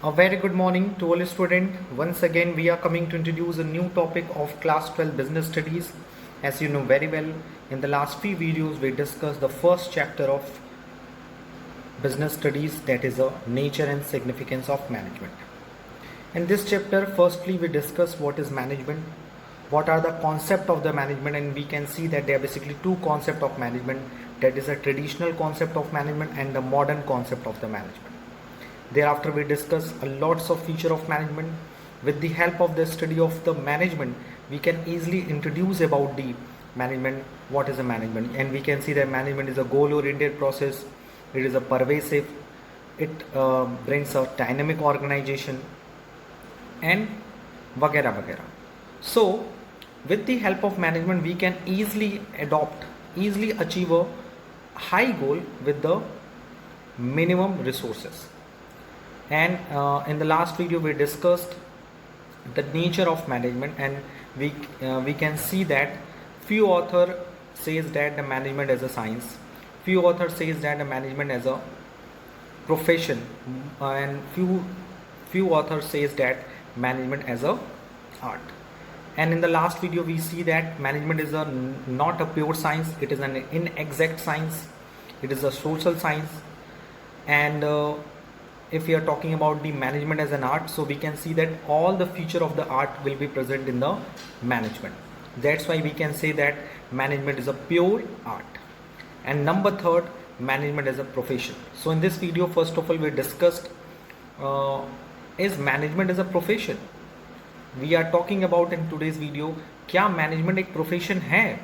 A very good morning to all students. Once again, we are coming to introduce a new topic of Class 12 Business Studies. As you know very well, in the last few videos, we discussed the first chapter of Business Studies, that is the nature and significance of management. In this chapter, firstly, we discuss what is management, what are the concept of the management, and we can see that there are basically two concepts of management, that is a traditional concept of management and the modern concept of the management. Thereafter, we discuss a lots of feature of management. With the help of the study of the management, we can easily introduce about the management, what is a management, and we can see that management is a goal-oriented process. It is a pervasive. It brings a dynamic organization and वगैरह वगैरह. So, with the help of management, we can easily achieve a high goal with the minimum resources. And in the last video we discussed the nature of management, and we can see that few author says that the management as a science, few author says that the management as a profession, and few author says that management as a art. And in the last video we see that management is not a pure science, it is an inexact science, it is a social science. And if we are talking about the management as an art, so we can see that all the feature of the art will be present in the management. That's why we can say that management is a pure art. And number third, management as a profession. So in this video, first of all, we discussed is management as a profession. We are talking about in today's video, क्या management एक profession है?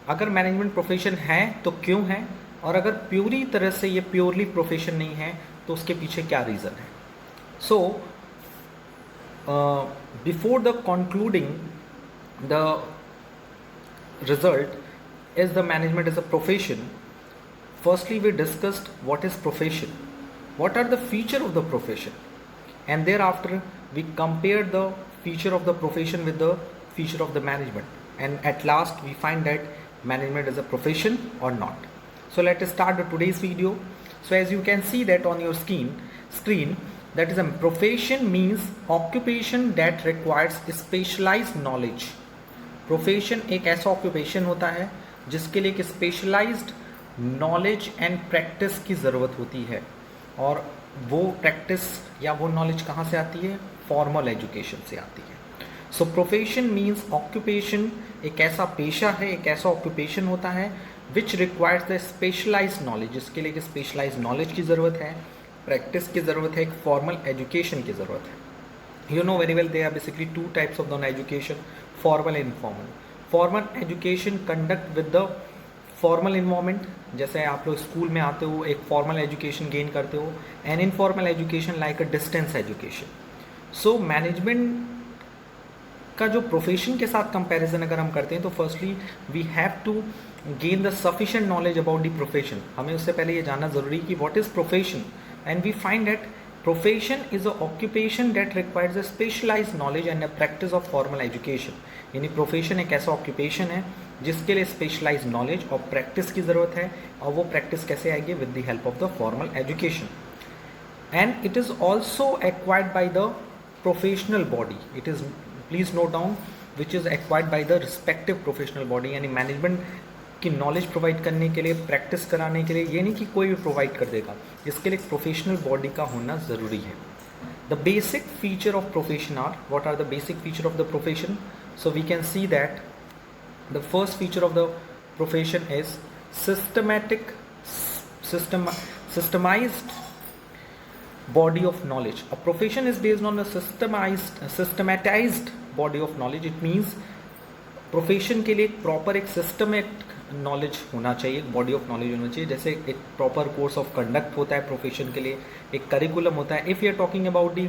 अगर management profession है तो क्यों है, और अगर पूरी तरह से ये प्योरली प्रोफेशन नहीं है तो उसके पीछे क्या रीज़न है. So before the concluding the result is the management is a profession, firstly we discussed what is profession, what are the feature of the profession, and thereafter we compared the feature of the profession with the feature of the management, and at last we find that management is a profession or not. So let us start today's video. So as you can see that on your screen, that is a profession means occupation that requires specialized knowledge. Profession एक ऐसा occupation होता है जिसके लिए एक specialized knowledge and practice की ज़रूरत होती है, और वो प्रैक्टिस या वो नॉलेज कहाँ से आती है? फॉर्मल एजुकेशन से आती है. सो प्रोफेशन मीन्स ऑक्यूपेशन, एक ऐसा पेशा है, एक ऐसा ऑक्यूपेशन होता है which requires the specialised knowledge, जिसके लिए स्पेशलाइज्ड नॉलेज की ज़रूरत है, प्रैक्टिस की ज़रूरत है, एक फॉर्मल एजुकेशन की ज़रूरत है. You know very well they are basically two types of the education, formal and informal. Formal education conduct with the formal environment, जैसे आप लोग स्कूल में आते हो एक फॉर्मल एजुकेशन गेन करते हो, and informal education like a distance education. So management का जो प्रोफेशन के साथ कंपैरिजन अगर हम करते हैं तो firstly we have to gain the sufficient knowledge about the profession. हमें उससे पहले ये जानना ज़रूरी कि what is profession, and we find that profession is a occupation that requires a specialised knowledge and a practice of formal education. यानी profession एक ऐसा ऑक्यूपेशन है जिसके लिए स्पेशलाइज्ड नॉलेज और प्रैक्टिस की ज़रूरत है, और वो प्रैक्टिस कैसे आएगी? With the help of the formal education. And it is also acquired by the professional body. It is, please note down, which is acquired by the respective professional body. यानी management की knowledge provide करने के लिए, practice कराने के लिए, ये नहीं कि कोई भी प्रोवाइड कर देगा, इसके लिए प्रोफेशनल बॉडी का होना ज़रूरी है. The basic feature of profession are, what are the basic feature of the profession? So we can see that the first feature of the profession is systemized body of knowledge. A profession is based on a systematized body of knowledge. It means profession के लिए एक proper एक systematic knowledge होना चाहिए, एक body of knowledge होना चाहिए. जैसे एक प्रॉपर कोर्स ऑफ कंडक्ट होता है प्रोफेशन के लिए, एक करिकुलम होता है. If you are talking about the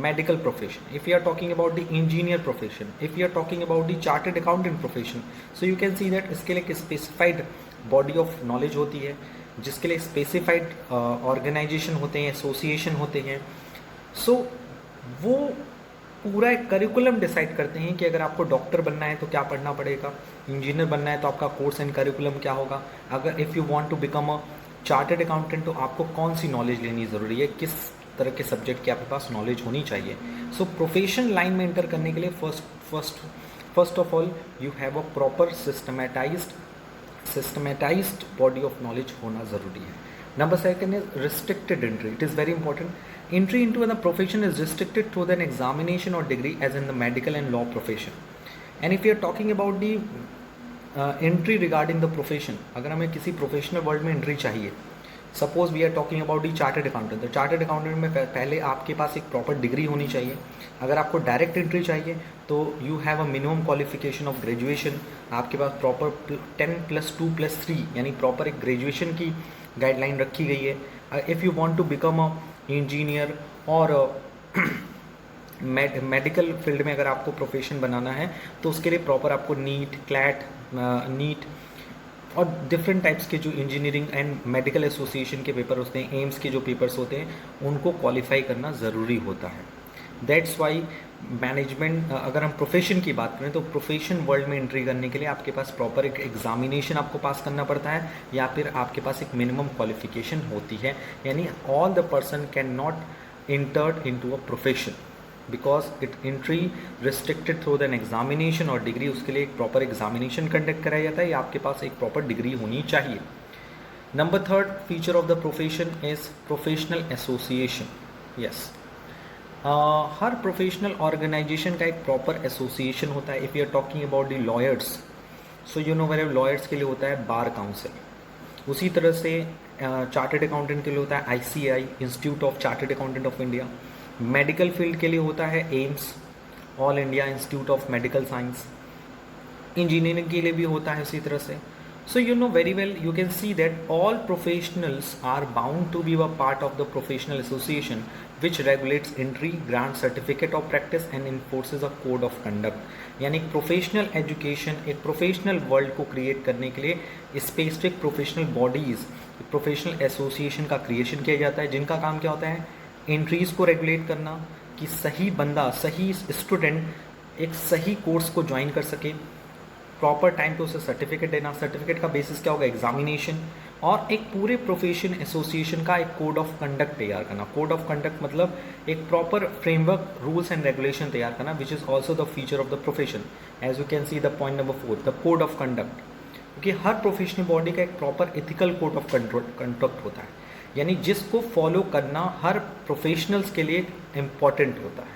medical profession, if you are talking about the engineer profession, if you are talking about the chartered accountant profession, so you can see that इसके लिए एक specified body of knowledge होती है, जिसके लिए specified organisation होते हैं, association होते हैं. सो वो पूरा एक करिकुलम डिसाइड करते हैं कि अगर आपको डॉक्टर बनना है तो क्या पढ़ना पड़ेगा, इंजीनियर बनना है तो आपका कोर्स एंड करिकुलम क्या होगा, अगर if you want to become a chartered accountant तो आपको कौन सी नॉलेज लेनी ज़रूरी है, किस तरह के सब्जेक्ट की आपके पास नॉलेज होनी चाहिए. सो प्रोफेशन लाइन में एंटर करने के लिए first of all you have a proper systematised body of knowledge होना ज़रूरी है. Number second is restricted entry. It is very important. Entry into the profession is restricted through an examination or degree as in the medical and law profession. And if you are talking about the entry regarding the profession, अगर हमें किसी professional world में entry चाहिए, suppose we are talking about the chartered accountant, तो chartered accountant में पहले आपके पास एक प्रॉपर डिग्री होनी चाहिए. अगर आपको डायरेक्ट एंट्री चाहिए तो you have a minimum qualification of graduation. आपके पास प्रॉपर 10+2+3 यानी प्रॉपर एक ग्रेजुएशन की गाइडलाइन रखी गई है. If you want to become a engineer और मेडिकल फील्ड में अगर आपको प्रोफेशन बनाना है तो उसके लिए प्रॉपर आपको नीट, क्लैट, नीट और डिफरेंट टाइप्स के जो इंजीनियरिंग एंड मेडिकल एसोसिएशन के पेपर होते हैं, एम्स के जो पेपर्स होते हैं, उनको क्वालिफाई करना ज़रूरी होता है. दैट्स वाई मैनेजमेंट, अगर हम प्रोफेशन की बात करें तो प्रोफेशन वर्ल्ड में एंट्री करने के लिए आपके पास प्रॉपर एक एग्जामिनेशन आपको पास करना पड़ता है या फिर आपके पास एक मिनिमम क्वालिफिकेशन होती है. यानी all the person can not entered into a profession because it entry restricted through than examination और डिग्री. उसके लिए एक प्रॉपर एग्जामिनेशन कंडक्ट कराया जाता है या आपके पास एक प्रॉपर डिग्री होनी चाहिए. Number third feature of the profession is professional association. Yes, हर प्रोफेशनल ऑर्गेनाइजेशन का एक प्रॉपर एसोसिएशन होता है. If you are talking about the lawyers, so you know where lawyers के लिए होता है बार काउंसिल. उसी तरह से चार्टर्ड अकाउंटेंट के लिए होता है ICAI, institute of chartered accountant of India. Medical field के लिए होता है AIIMS, all India institute of medical science. Engineering के लिए भी होता है इसी तरह से. So you know very well, you can see that all professionals are bound to be a part of the professional association which regulates entry, grants certificate of practice and enforces a code of conduct. यानी professional education, एक professional world को create करने के लिए specific professional bodies, professional association का creation किया जाता है, जिनका काम क्या होता है, एंट्रीज़ को रेगुलेट करना कि सही बंदा, सही स्टूडेंट एक सही कोर्स को ज्वाइन कर सके, प्रॉपर टाइम पे उसे सर्टिफिकेट देना. सर्टिफिकेट का बेसिस क्या होगा, एग्जामिनेशन, और एक पूरे प्रोफेशन एसोसिएशन का एक कोड ऑफ कंडक्ट तैयार करना. कोड ऑफ कंडक्ट मतलब एक proper framework, rules and regulation तैयार करना, which is also the feature of the profession. As you can see the point number 4, the code of conduct. क्योंकि हर प्रोफेशनल बॉडी का एक proper ethical code of conduct होता है, यानी जिसको फॉलो करना हर प्रोफेशनल्स के लिए इम्पॉर्टेंट होता है.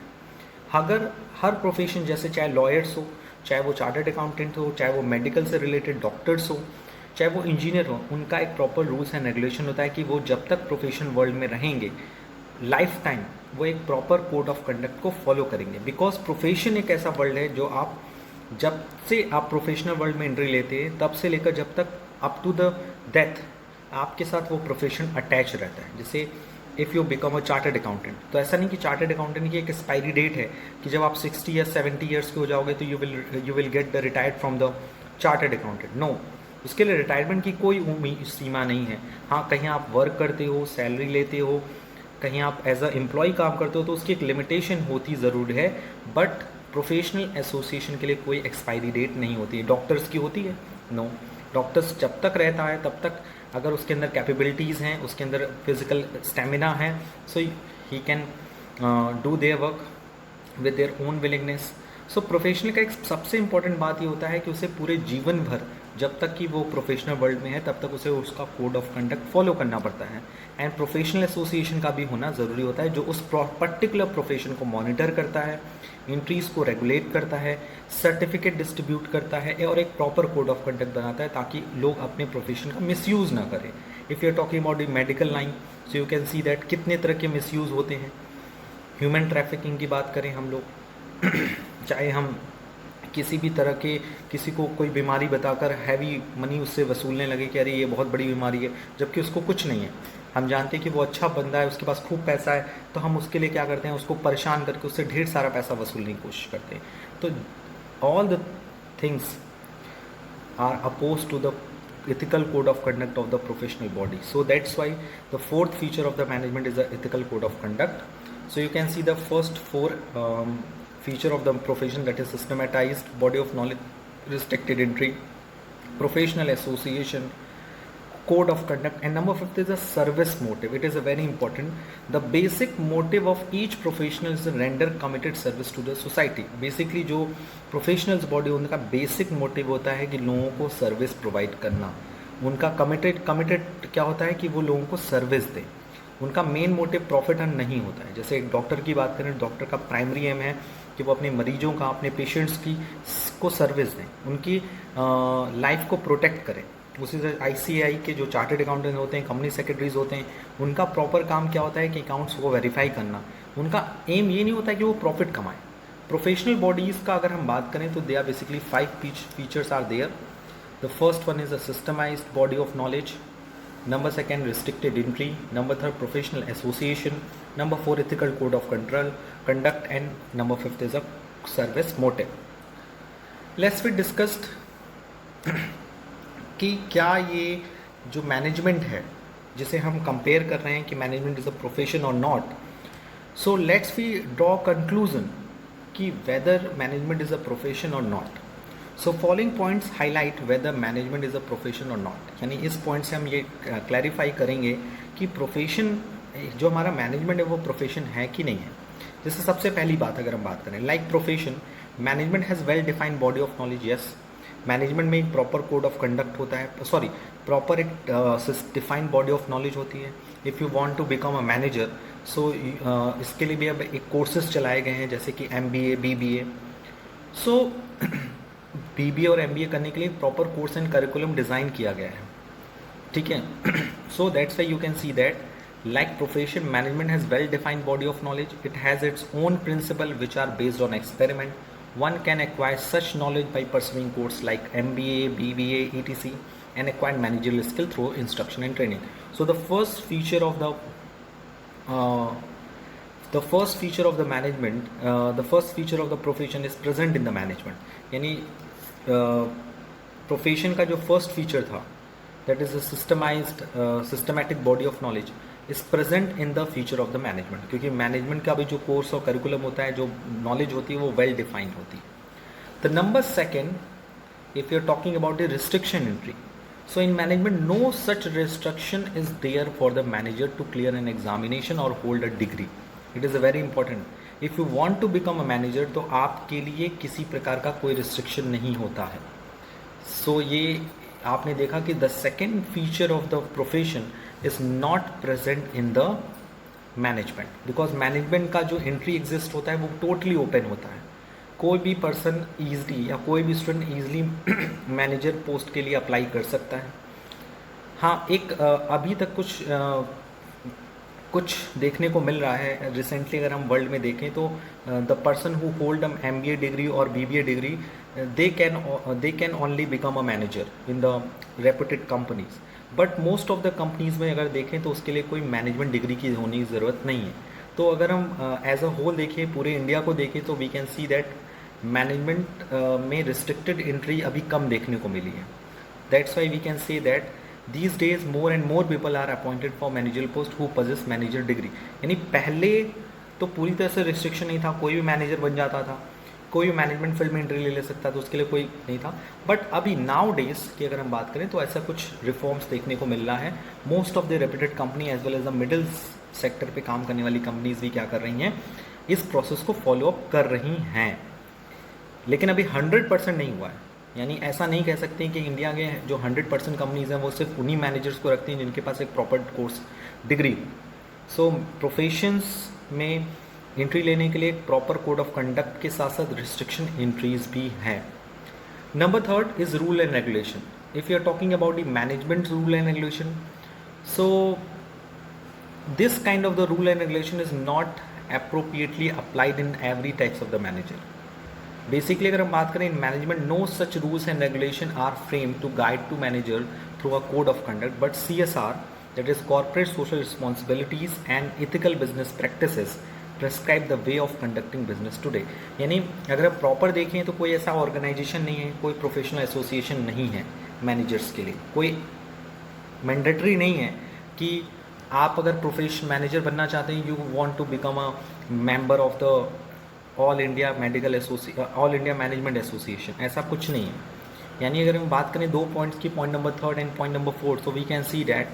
अगर हर प्रोफेशन, जैसे चाहे लॉयर्स हो, चाहे वो चार्टर्ड अकाउंटेंट हो, चाहे वो मेडिकल से रिलेटेड डॉक्टर्स हो, चाहे वो इंजीनियर हो, उनका एक प्रॉपर रूल्स एंड रेगुलेशन होता है कि वो जब तक प्रोफेशन वर्ल्ड में रहेंगे, लाइफ टाइम वो एक प्रॉपर कोड ऑफ कंडक्ट को फॉलो करेंगे. बिकॉज प्रोफेशन एक ऐसा वर्ल्ड है जो आप जब से आप प्रोफेशनल वर्ल्ड में एंट्री लेते हैं तब से लेकर जब तक अप टू द डेथ आपके साथ वो प्रोफेशन अटैच रहता है. जैसे if you become a chartered accountant, तो ऐसा नहीं कि चार्टर्ड अकाउंटेंट की एक एक्सपायरी डेट है कि जब आप 60 या 70 ईयर्स के हो जाओगे तो you will get the retired from the chartered accountant. No, उसके लिए रिटायरमेंट की कोई सीमा नहीं है. हाँ, कहीं आप वर्क करते हो, सैलरी लेते हो, कहीं आप एज अ एम्प्लॉय काम करते हो तो उसकी एक लिमिटेशन होती ज़रूर है, बट प्रोफेशनल एसोसिएशन के लिए कोई एक्सपायरी डेट नहीं होती है. डॉक्टर्स की होती है? नो, डॉक्टर्स जब तक रहता है तब तक अगर उसके अंदर कैपेबिलिटीज़ हैं, उसके अंदर फिजिकल स्टेमिना है, so he can do their work with their own willingness. So professional का एक सबसे इम्पॉर्टेंट बात ये होता है कि उसे पूरे जीवन भर, जब तक कि वो प्रोफेशनल वर्ल्ड में है तब तक उसे उसका कोड ऑफ कंडक्ट फॉलो करना पड़ता है. एंड प्रोफेशनल एसोसिएशन का भी होना ज़रूरी होता है जो उस पर्टिकुलर प्रोफेशन को मॉनिटर करता है, एंट्रीज़ को रेगुलेट करता है, सर्टिफिकेट डिस्ट्रीब्यूट करता है और एक प्रॉपर कोड ऑफ कंडक्ट बनाता है ताकि लोग अपने प्रोफेशन का मिसयूज़ ना करें. If you are talking about the medical line, so you can see that कितने तरह के मिसयूज़ होते हैं. ह्यूमन ट्रैफिकिंग की बात करें हम लोग, चाहे हम किसी भी तरह के, किसी को कोई बीमारी बताकर हैवी मनी उससे वसूलने लगे कि अरे ये बहुत बड़ी बीमारी है, जबकि उसको कुछ नहीं है. हम जानते हैं कि वो अच्छा बंदा है, उसके पास खूब पैसा है, तो हम उसके लिए क्या करते हैं, उसको परेशान करके उससे ढेर सारा पैसा वसूलने की कोशिश करते हैं. तो all the things are oppose to the ethical code of conduct of the professional body. So that's why the fourth feature of the management is the ethical code of conduct. So you can see the first four feature of the profession, that is systematized body of knowledge, restricted entry, professional association, code of conduct, and number 5th is a service motive. It is a very important. The basic motive of each professional is to render committed service to the society. Basically जो professionals body उनका basic motive होता है कि लोगों को service provide करना. उनका committed क्या होता है कि वो लोगों को service दें. उनका मेन मोटिव प्रॉफिट अर्न नहीं होता है. जैसे एक डॉक्टर की बात करें, डॉक्टर का प्राइमरी एम है कि वो अपने मरीजों का, अपने पेशेंट्स की को सर्विस दें, उनकी लाइफ को प्रोटेक्ट करें. उसी तरह ICAI के जो चार्टर्ड अकाउंटेंट होते हैं, कंपनी सेक्रेटरीज होते हैं, उनका प्रॉपर काम क्या होता है कि अकाउंट्स को वेरीफाई करना. उनका एम ये नहीं होता है कि वो प्रॉफिट कमाएं. प्रोफेशनल बॉडीज़ का अगर हम बात करें तो they are basically 5 features are there. The first one is a systematised body of knowledge. Number 2, restricted entry. Number 3, professional association. Number 4, ethical code of conduct, and number 5 is a service motive. Let's be discussed कि क्या ये जो management है जिसे हम compare कर रहे हैं कि मैनेजमेंट इज़ अ प्रोफेशन और not. So let's we draw conclusion कि whether management is a profession और not. So following points highlight whether management is a profession और नॉट. यानी इस पॉइंट से हम ये क्लैरिफाई करेंगे कि प्रोफेशन जो हमारा मैनेजमेंट है वो प्रोफेशन है कि नहीं है. जैसे सबसे पहली बात अगर हम बात करें, like profession, management has well defined body of knowledge. Yes, management में एक प्रॉपर कोड ऑफ कंडक्ट होता है, प्रॉपर एक डिफाइंड बॉडी ऑफ नॉलेज होती है. If you want to become a manager, so इसके लिए भी अब एक कोर्सेज चलाए गए हैं जैसे कि MBA, BBA. सो BBA और MBA करने के लिए proper course and curriculum design किया गया है. ठीक है. So that's why you can see that like profession, management has well defined body of knowledge. It has its own principle which are based on experiment. One can acquire such knowledge by pursuing courses like MBA, BBA, etc. and acquire managerial skill through instruction and training. So the first feature of the management, the first feature of the profession is present in the management. यानी profession का जो first feature था, that is a systematic body of knowledge, is present in the feature of the management. क्योंकि management का भी जो course और curriculum होता है, जो नॉलेज होती है वो वेल डिफाइंड होती है. The number 2, if you're talking about the restriction entry, so in management no such restriction is there for the manager to clear an examination or hold a degree. It is a very important. If you want to become a manager, तो आपके लिए किसी प्रकार का कोई restriction नहीं होता है. So ये आपने देखा कि the second feature of the profession is not present in the management, because management का जो entry exist होता है वो totally open होता है. कोई भी पर्सन ईजली या कोई भी स्टूडेंट ईजली मैनेजर पोस्ट के लिए अप्लाई कर सकता है. हाँ, एक अभी तक कुछ देखने को मिल रहा है रिसेंटली. अगर हम वर्ल्ड में देखें तो the person who hold MBA degree और BBA degree, they can only become a manager in the reputed companies. But most of the companies में अगर देखें तो उसके लिए कोई मैनेजमेंट डिग्री की होने की ज़रूरत नहीं है. तो अगर हम एज अ होल देखें, पूरे इंडिया को देखें, तो we can see that management में रिस्ट्रिक्टेड एंट्री अभी कम देखने को मिली है. That's why we can say that these days more and more people are appointed for managerial post who possess manager degree. यानी पहले तो पूरी तरह से रिस्ट्रिक्शन नहीं था, कोई भी मैनेजर बन जाता था, कोई भी मैनेजमेंट फील्ड में एंट्री ले सकता था, तो उसके लिए कोई नहीं था. बट अभी नाउ डेज की अगर हम बात करें तो ऐसा कुछ रिफॉर्म्स देखने को मिल रहा है. Most of the reputed company as well as the middle sector पे काम करने वाली कंपनीज भी क्या कर रही हैं, इस प्रोसेस को फॉलो अप कर रही हैं. लेकिन अभी 100% नहीं हुआ है. यानी ऐसा नहीं कह सकते कि इंडिया के जो 100% कंपनीज़ हैं वो सिर्फ उन्हीं मैनेजर्स को रखती हैं जिनके पास एक प्रॉपर कोर्स डिग्री. सो प्रोफेशंस में एंट्री लेने के लिए एक प्रॉपर कोड ऑफ कंडक्ट के साथ साथ रिस्ट्रिक्शन एंट्रीज भी हैं. Number 3 is rule and regulation. If you are talking about the management rule and regulation, so this kind of the rule and regulation is not appropriately applied in every types of the manager. Basically अगर हम बात करें, in management no such rules and regulation are frame to guide to manager through a code of conduct, but CSR, that is corporate social responsibilities and ethical business practices, prescribe the way of conducting business today. यानी अगर आप proper देखें तो कोई ऐसा organisation नहीं है, कोई प्रोफेशनल एसोसिएशन नहीं है मैनेजर्स के लिए. कोई मैंडेटरी नहीं है कि आप अगर प्रोफेशनल मैनेजर बनना चाहते हैं, you want to become a member of the All India Management Association. ऐसा कुछ नहीं है. यानी अगर हम बात करें 2 पॉइंट्स की, point number 3 and point number 4, तो वी कैन सी डैट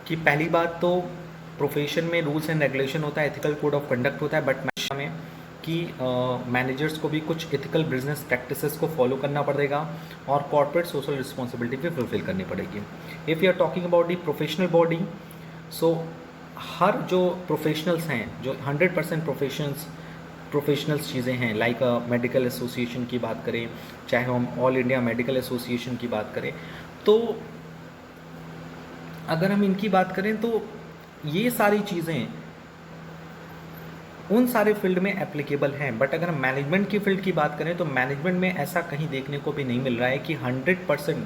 कि पहली बात तो प्रोफेशन में रूल्स एंड रेगुलेशन होता है, एथिकल कोड ऑफ कंडक्ट होता है, बट में कि मैनेजर्स को भी कुछ एथिकल बिजनेस प्रैक्टिसेस को फॉलो करना पड़ेगा और कॉर्पोरेट सोशल रिस्पॉन्सिबिलिटी भी फुलफिल करनी पड़ेगी। If you are talking about the professional body, so हर जो प्रोफेशनल्स हैं, जो 100% प्रोफेशनल्स चीज़ें हैं, लाइक मेडिकल एसोसिएशन की बात करें, चाहे हम ऑल इंडिया मेडिकल एसोसिएशन की बात करें, तो अगर हम इनकी बात करें तो ये सारी चीज़ें उन सारे फील्ड में एप्लीकेबल हैं। बट अगर हम मैनेजमेंट की फील्ड की बात करें तो मैनेजमेंट में ऐसा कहीं देखने को भी नहीं मिल रहा है कि 100%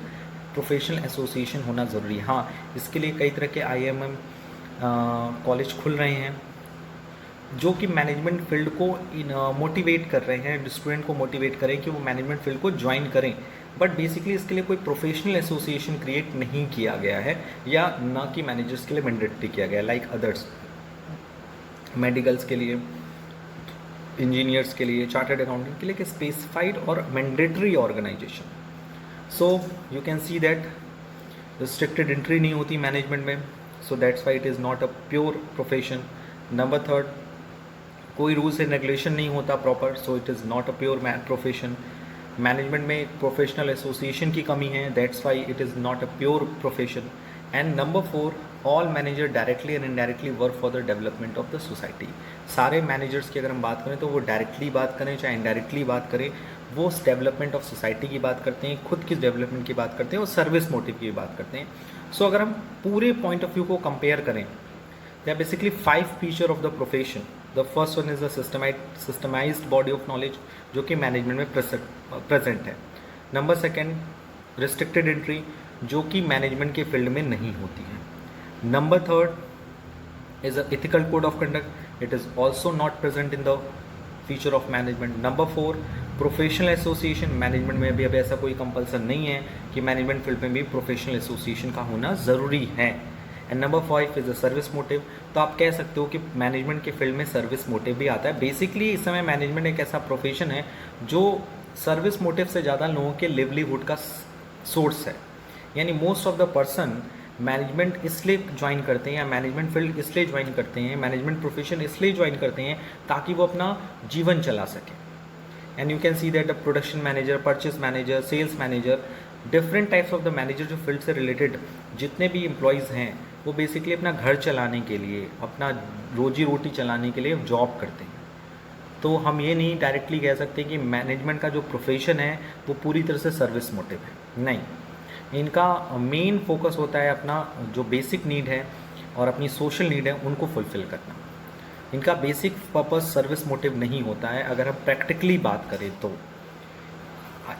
प्रोफेशनल एसोसिएशन होना ज़रूरी है। हाँ, इसके लिए कई तरह के IIM कॉलेज खुल रहे हैं जो कि मैनेजमेंट फील्ड को मोटिवेट कर रहे हैं, स्टूडेंट को मोटिवेट करें कि वो मैनेजमेंट फील्ड को ज्वाइन करें। बट बेसिकली इसके लिए कोई प्रोफेशनल एसोसिएशन क्रिएट नहीं किया गया है, या ना कि मैनेजर्स के लिए मैंडेटरी किया गया है लाइक अदर्स, मेडिकल्स के लिए, इंजीनियर्स के लिए, चार्टर्ड अकाउंटेंट के लिए, कि स्पेसिफाइड और mandatory organisation. So you can see that restricted entry नहीं होती मैनेजमेंट में, so that's why it is not a pure profession. Number 3, कोई रूल्स एंड रेगुलेशन नहीं होता proper, so it is not a pure profession. Management में professional association की कमी है, that's why it is not a pure profession. And number 4, all manager directly and indirectly work for the development of the society. सारे managers की अगर हम बात करें तो वो डायरेक्टली बात करें चाहे इनडायरेक्टली बात करें, वो डेवलपमेंट ऑफ सोसाइटी की बात करते हैं, खुद की डेवलपमेंट की बात करते हैं और सर्विस मोटिव की बात करते हैं। सो अगर हम पूरे पॉइंट ऑफ व्यू को कंपेयर करें, there are basically 5 feature of the profession. The first one is the systemized body of knowledge जो कि मैनेजमेंट में प्रेजेंट है। नंबर 2, रिस्ट्रिक्टेड एंट्री जो कि मैनेजमेंट के फील्ड में नहीं होती है। Number 3 is a ethical code of conduct, it is also not present in the feature of management. Number 4, professional association, management में भी अभी ऐसा कोई कंपल्सन नहीं है कि मैनेजमेंट फील्ड में भी प्रोफेशनल एसोसिएशन का होना ज़रूरी है। And number 5 is a service motive. तो आप कह सकते हो कि मैनेजमेंट के फील्ड में सर्विस मोटिव भी आता है। बेसिकली इस समय मैनेजमेंट एक ऐसा प्रोफेशन है जो सर्विस मोटिव से ज़्यादा लोगों के लिवलीहुड का सोर्स है। यानी most of the person management इसलिए ज्वाइन करते हैं या मैनेजमेंट फील्ड इसलिए ज्वाइन करते हैं, मैनेजमेंट प्रोफेशन इसलिए ज्वाइन करते हैं ताकि वो अपना जीवन चला सके। And you can see that the production manager, purchase manager, sales manager, different types of the manager जो फील्ड से रिलेटेड जितने भी एम्प्लॉयज़ हैं वो बेसिकली अपना घर चलाने के लिए, अपना रोजी रोटी चलाने के लिए जॉब करते हैं। तो हम ये नहीं डायरेक्टली कह सकते कि मैनेजमेंट का जो प्रोफेशन है वो पूरी तरह से सर्विस मोटिव है, नहीं। इनका मेन फोकस होता है अपना जो बेसिक नीड है और अपनी सोशल नीड है उनको फुलफ़िल करना। इनका बेसिक पर्पस सर्विस मोटिव नहीं होता है। अगर हम प्रैक्टिकली बात करें तो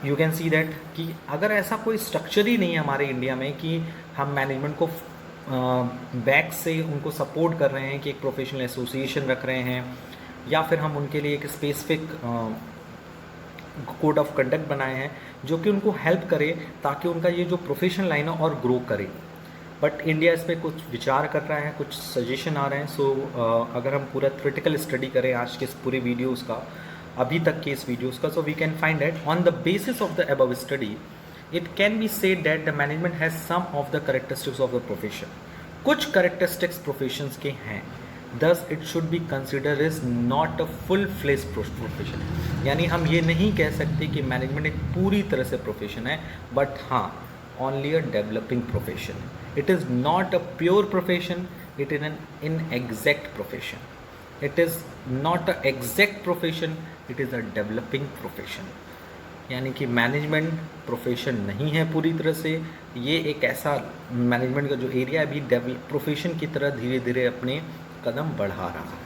यू कैन सी दैट कि अगर ऐसा कोई स्ट्रक्चर ही नहीं है हमारे इंडिया में कि हम मैनेजमेंट को बैक से उनको सपोर्ट कर रहे हैं कि एक प्रोफेशनल एसोसिएशन रख रहे हैं या फिर हम उनके लिए एक स्पेसिफिक कोड ऑफ कंडक्ट बनाए हैं जो कि उनको हेल्प करे ताकि उनका ये जो प्रोफेशनल लाइन है और ग्रो करे। बट इंडिया इस पर कुछ विचार कर रहा है, कुछ सजेशन आ रहे हैं। सो अगर हम पूरा थ्योरेटिकल स्टडी करें आज के इस पूरे वीडियोज़ का, अभी तक के इस वीडियोज़ का, so we can find that on the basis of the above study it can be said that the management has some of the characteristics of the profession. कुछ characteristics professions के हैं, thus it should be considered as not a full-fledged profession. यानी हम ये नहीं कह सकते कि मैनेजमेंट एक पूरी तरह से प्रोफेशन है, बट हाँ only a developing profession. It is not a pure profession, it is an inexact profession. It is not a exact profession, it is a developing profession. यानी कि मैनेजमेंट प्रोफेशन नहीं है पूरी तरह से, ये एक ऐसा मैनेजमेंट का जो एरिया अभी डेवलप प्रोफेशन की तरह धीरे धीरे अपने कदम बढ़ा रहा है।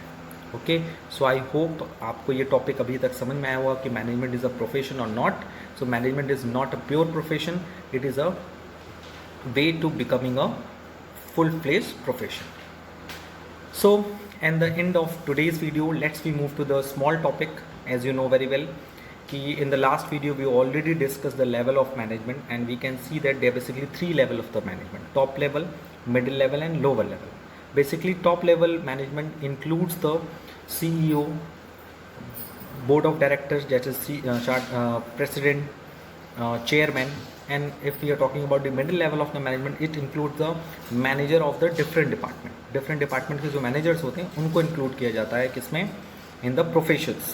ओके, सो आई होप आपको ये टॉपिक अभी तक समझ में आया होगा कि मैनेजमेंट इज़ अ प्रोफेशन और not. So management is not a pure profession, it is a way to becoming a full-fledged profession. So, and the end of today's video, let's we move to the small topic. As you know very well कि in the last video we already discussed the level of management and we can see that there are basically 3 level of the management: top level, middle level and lower level. Basically top level management includes the CEO, board of directors, that is president, chairman, and if we are talking about the middle level of the management, it includes the manager of the different department के जो managers होते हैं उनको include किया जाता है किसमें, in the professions,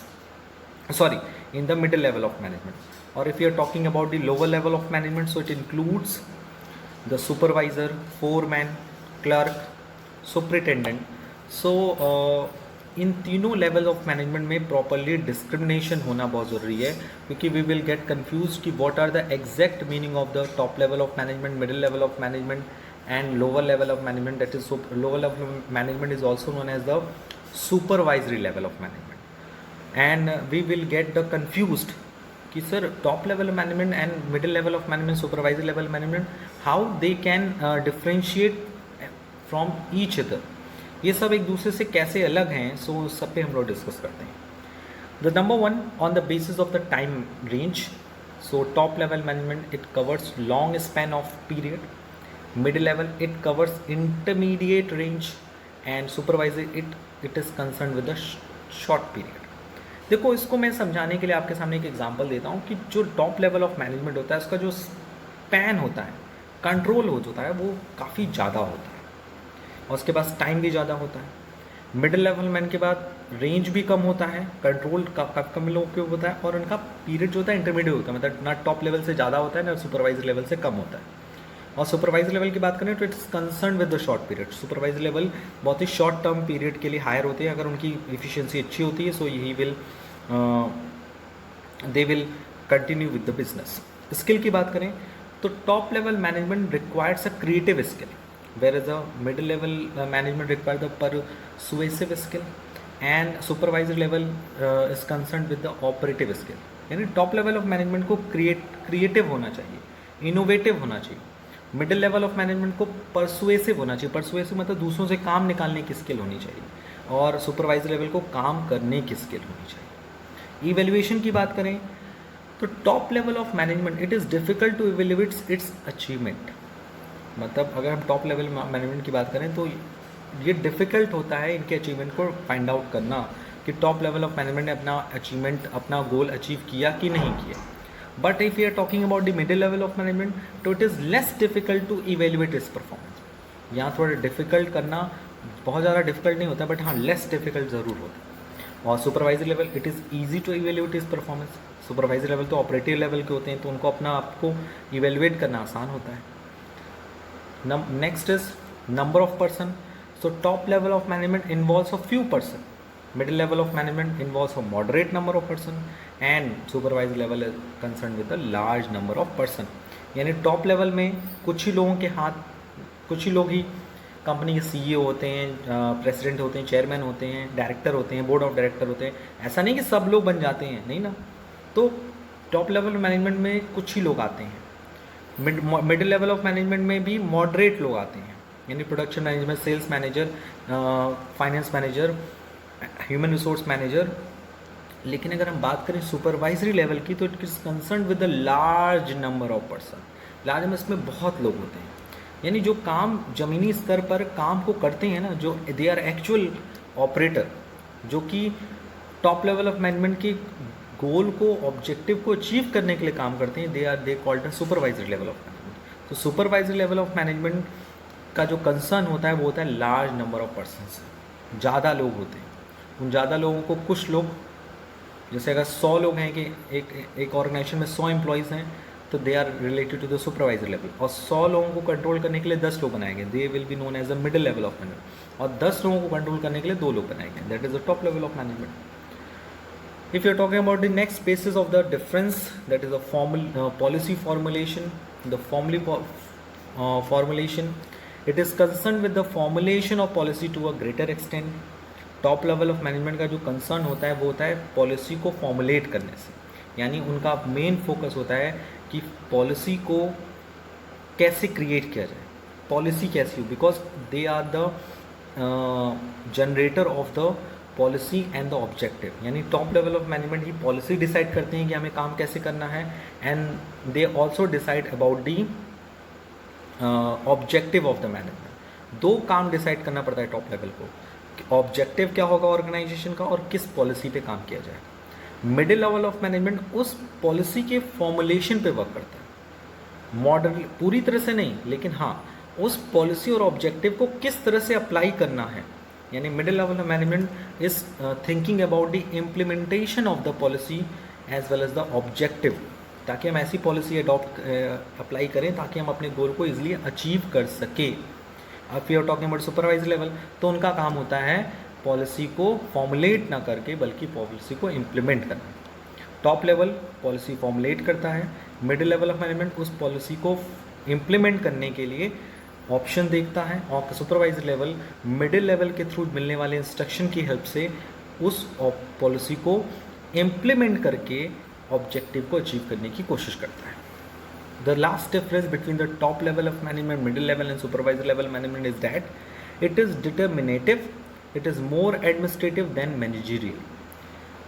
sorry, in the middle level of management. Or if we are talking about the lower level of management, so it includes the supervisor, foreman, clerk, superintendent. So इन तीनों level of management में properly discrimination होना बहुत ज़रूरी है, क्योंकि we will get confuse कि what are the exact meaning of the top level of management, middle level of management and lower level of management. That is lower level of management is also known as the supervisory level of management. And we will get the confused कि sir top level management and middle level of management, supervisory level management, how they can differentiate from each other, ये सब एक दूसरे से कैसे अलग हैं. सो उस सब पे हम लोग डिस्कस करते हैं. The number one, on the basis of the time range. So top level management it covers long span of period, middle level it covers intermediate range, and supervisor it is concern with the short period. देखो, इसको मैं समझाने के लिए आपके सामने एक example देता हूँ कि जो टॉप लेवल ऑफ मैनेजमेंट होता है उसका जो स्पैन होता है, कंट्रोल होता है, वो काफ़ी ज़्यादा होता है और उसके पास टाइम भी ज़्यादा होता है. मिडिल लेवल मैन के बाद रेंज भी कम होता है, कंट्रोल का कम लोगों के होता है, और उनका पीरियड जो होता है इंटरमीडिएट होता है, मतलब ना टॉप लेवल से ज़्यादा होता है ना सुपरवाइजर लेवल से कम होता है. और सुपरवाइजर लेवल की बात करें तो it's concern with the short period. Supervisor level बहुत ही शॉर्ट टर्म पीरियड के लिए हायर होते हैं. अगर उनकी एफिशिएंसी अच्छी होती है, so he will they will continue with the business. Skill की बात करें तो top level management requires a creative skill, whereas the middle level management requires the persuasive skill, and supervisory level is concerned with the operative skill. यानी top level of management को creative होना चाहिए, innovative होना चाहिए. Middle level of management को persuasive होना चाहिए. Persuasive मतलब दूसरों से काम निकालने की स्किल होनी चाहिए, और सुपरवाइजर लेवल को काम करने की स्किल होनी चाहिए. इवेल्युएशन की बात करें तो top level of management it is difficult to evaluate its achievement. मतलब अगर हम टॉप लेवल मैनेजमेंट की बात करें तो ये डिफ़िकल्ट होता है इनके अचीवमेंट को फाइंड आउट करना कि टॉप लेवल ऑफ मैनेजमेंट ने अपना अचीवमेंट, अपना गोल अचीव किया कि नहीं किया. But if you are talking about the middle level of management तो it is less difficult to evaluate इस परफॉर्मेंस. यहाँ थोड़ा डिफ़िकल्ट करना बहुत ज़्यादा डिफिकल्ट नहीं होता, बट हाँ लेस डिफिकल्ट ज़रूर होता है. और supervisor level it is easy to evaluate इस परफॉर्मेंस. सुपरवाइजर लेवल तो ऑपरेटिव लेवल के होते हैं, तो उनको अपना आपको इवेल्युएट करना आसान होता है. Next is number of person. So top level of management involves a few person. Middle level of management involves a moderate number of person, and supervisor level is concerned with a large number of person. यानी top level में कुछ ही लोगों के हाथ, कुछ ही लोग ही company के CEO होते हैं, प्रेसिडेंट होते हैं, चेयरमैन होते हैं, डायरेक्टर होते हैं, बोर्ड ऑफ डायरेक्टर होते हैं. ऐसा नहीं कि सब लोग बन जाते हैं, नहीं ना. तो टॉप लेवल मैनेजमेंट में कुछ ही लोग आते हैं. मिडिल लेवल ऑफ मैनेजमेंट में भी मॉडरेट लोग आते हैं, यानी production management, sales manager, finance manager, human resource manager. लेकिन अगर हम बात करें सुपरवाइजरी लेवल की तो it is concern with the large number of person. Large में इसमें बहुत लोग होते हैं, यानी जो काम ज़मीनी स्तर पर काम को करते हैं ना, जो दे आर एक्चुअल ऑपरेटर, जो कि टॉप लेवल ऑफ मैनेजमेंट की गोल को, ऑब्जेक्टिव को अचीव करने के लिए काम करते हैं, they called supervisory level of management. तो सुपरवाइजरी लेवल ऑफ मैनेजमेंट का जो कंसर्न होता है वो होता है लार्ज नंबर ऑफ पर्सनस. ज़्यादा लोग होते हैं, उन ज़्यादा लोगों को कुछ लोग, जैसे अगर 100 लोग हैं कि एक ऑर्गेनाइजेशन में 100 एम्प्लॉयज़ हैं, तो they are related to the supervisor level. और 100 लोगों को कंट्रोल करने के लिए 10 लोग बनाए गए, they will be known as a middle level of management. और 10 लोगों को कंट्रोल करने के लिए 2 लोग बनाए गए, that is the top level of management. If you are talking about the next basis of the difference, that is a formal policy formulation, the formulation, it is concerned with the formulation of policy to a greater extent. Top level of management का जो concern होता है वो होता है policy को formulate करने से, यानी उनका मेन फोकस होता है कि पॉलिसी को कैसे क्रिएट किया जाए, पॉलिसी कैसी हो, because they are the generator of the policy and the objective. यानी टॉप लेवल ऑफ मैनेजमेंट ही पॉलिसी डिसाइड करते हैं कि हमें काम कैसे करना है, and they also decide about the objective of the management. 2 काम डिसाइड करना पड़ता है टॉप लेवल को, ऑब्जेक्टिव क्या होगा ऑर्गेनाइजेशन का और किस पॉलिसी पे काम किया जाए. मिडिल लेवल ऑफ मैनेजमेंट उस पॉलिसी के फॉर्मुलेशन पे वर्क करता है, मॉडल पूरी तरह से नहीं, लेकिन हाँ उस पॉलिसी और ऑब्जेक्टिव को किस तरह से अप्लाई करना है। यानी middle level of management is thinking about the implementation of the policy as well as the objective, ताकि हम ऐसी पॉलिसी अडॉप्ट अप्लाई करें ताकि हम अपने गोल को इजीली अचीव कर सके। अब we are talking about supervisor level, तो उनका काम होता है पॉलिसी को फॉर्मुलेट ना करके बल्कि पॉलिसी को इम्प्लीमेंट करना। टॉप लेवल पॉलिसी फॉर्मुलेट करता है, मिडिल लेवल ऑफ मैनेजमेंट उस पॉलिसी को इम्प्लीमेंट करने के लिए ऑप्शन देखता है, और सुपरवाइजर लेवल मिडिल लेवल के थ्रू मिलने वाले इंस्ट्रक्शन की हेल्प से उस पॉलिसी को इम्प्लीमेंट करके ऑब्जेक्टिव को अचीव करने की कोशिश करता है। The last difference between the top level of management, middle level and supervisor level management is that it is determinative, it is more administrative than managerial.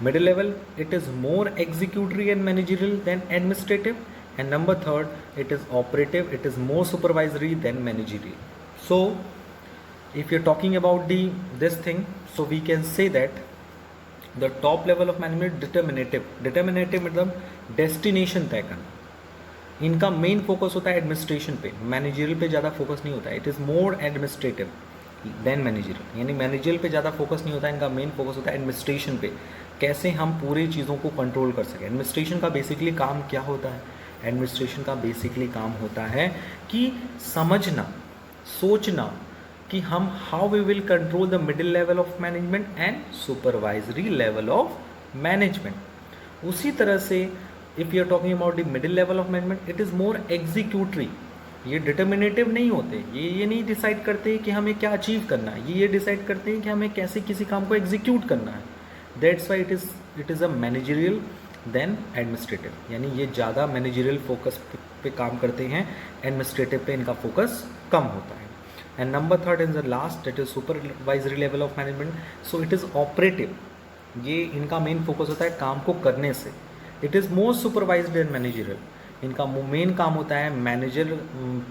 Middle level, it is more executory and managerial than administrative. And number third, it is operative, it is more supervisory than managerial. So, if you're talking about this thing, so we can say that the top level of management determinative मतलब destination तय करना, इनका main focus होता है administration पे, managerial पे ज़्यादा focus नहीं होता है। It is more administrative than managerial, यानी मैनेजरियल पे ज़्यादा फोकस नहीं होता है, इनका मेन फोकस होता है एडमिनिस्ट्रेशन पे, कैसे हम पूरी चीज़ों को कंट्रोल कर सकें। एडमिनिस्ट्रेशन का बेसिकली काम क्या होता है? एडमिनिस्ट्रेशन का बेसिकली काम होता है कि समझना, सोचना कि हम how we will control the middle level of management and supervisory level of management. उसी तरह से if you are talking about the middle level of management, it is more executory. ये डिटर्मिनेटिव नहीं होते, ये नहीं डिसाइड करते कि हमें क्या अचीव करना है, ये डिसाइड करते हैं कि हमें कैसे किसी काम को एग्जीक्यूट करना है। That's why it is a managerial than administrative, यानी ये ज़्यादा मैनेजरियल फोकस पे काम करते हैं, एडमिनिस्ट्रेटिव पे इनका फोकस कम होता है। And number third in the last, it is supervisory level of management. So it is operative, ये इनका मेन फोकस होता है काम को करने से। It is more supervised than managerial, इनका मेन काम होता है manager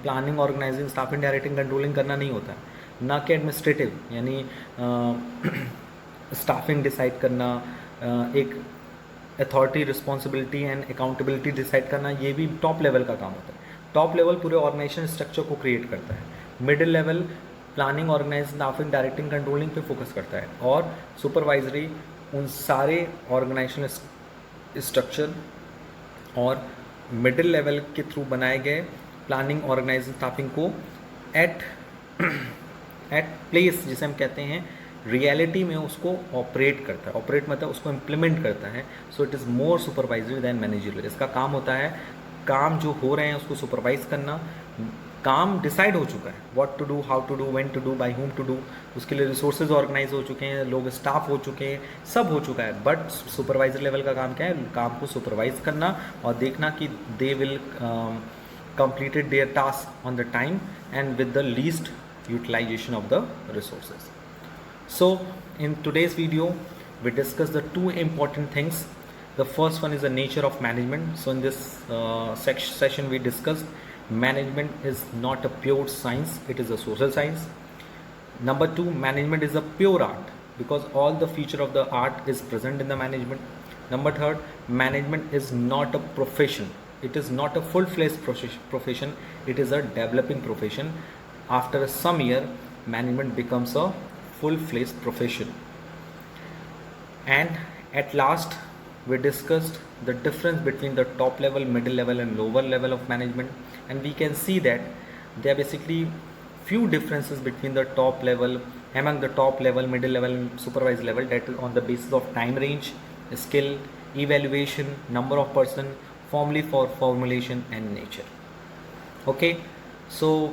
planning, organising, staffing, directing, controlling करना नहीं होता है, ना कि एडमिनिस्ट्रेटिव, यानी स्टाफिंग डिसाइड करना, एक authority, responsibility and accountability decide करना, ये भी टॉप लेवल का काम होता है। टॉप लेवल पूरे ऑर्गेनाइजेशन स्ट्रक्चर को क्रिएट करता है, middle level planning, organising, staffing, directing, controlling पे फोकस करता है, और सुपरवाइजरी उन सारे ऑर्गेनाइजेशन स्ट्रक्चर और मिडिल लेवल के थ्रू बनाए गए प्लानिंग, ऑर्गेनाइजिंग, स्टाफिंग को एट प्लेस, जिसे हम कहते हैं रियलिटी में, उसको ऑपरेट करता है। ऑपरेट मतलब उसको इम्प्लीमेंट करता है। So it is more supervisory than managerial. इसका काम होता है काम जो हो रहे हैं उसको सुपरवाइज करना। काम डिसाइड हो चुका है, what to do, how to do, when to do, by whom to do, उसके लिए रिसोर्सेज ऑर्गेनाइज हो चुके हैं, लोग स्टाफ हो चुके हैं, सब हो चुका है। बट सुपरवाइजर लेवल का काम क्या है? काम को सुपरवाइज करना और देखना कि they will completed their task on the time and with the least utilization of the resources. So in today's video we discussed the two important things. The first one is the nature of management. So in this session we discussed management is not a pure science, it is a social science. Number two, management is a pure art because all the feature of the art is present in the management. Number third, management is not a profession. It is not a full-fledged profession. It is a developing profession. After some year, management becomes a full-fledged profession. And at last, we discussed the difference between the top level, middle level and lower level of management. And we can see that there are basically few differences between the top level, among the top level, middle level and supervised level, that is on the basis of time range, skill, evaluation, number of person, formally for formulation and nature. Okay, so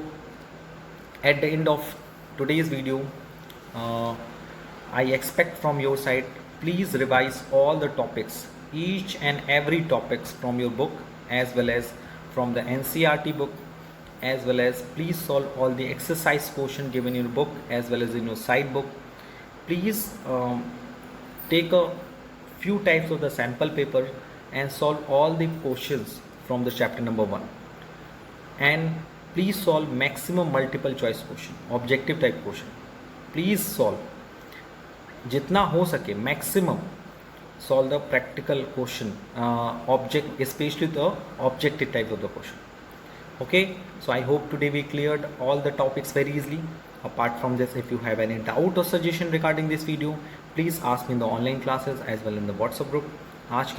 at the end of today's video, I expect from your side, please revise all the topics, each and every topics from your book as well as from the NCERT book, as well as please solve all the exercise question given in your book as well as in your side book. Please take a few types of the sample paper and solve all the questions from the chapter number 1, and please solve maximum multiple choice question, objective type question. Please solve जितना हो सके maximum solve the practical question, object, especially the objective type of the question. Okay, so I hope today we cleared all the topics very easily. Apart from this, if you have any doubt or suggestion regarding this video, please ask me in the online classes as well in the WhatsApp group. आज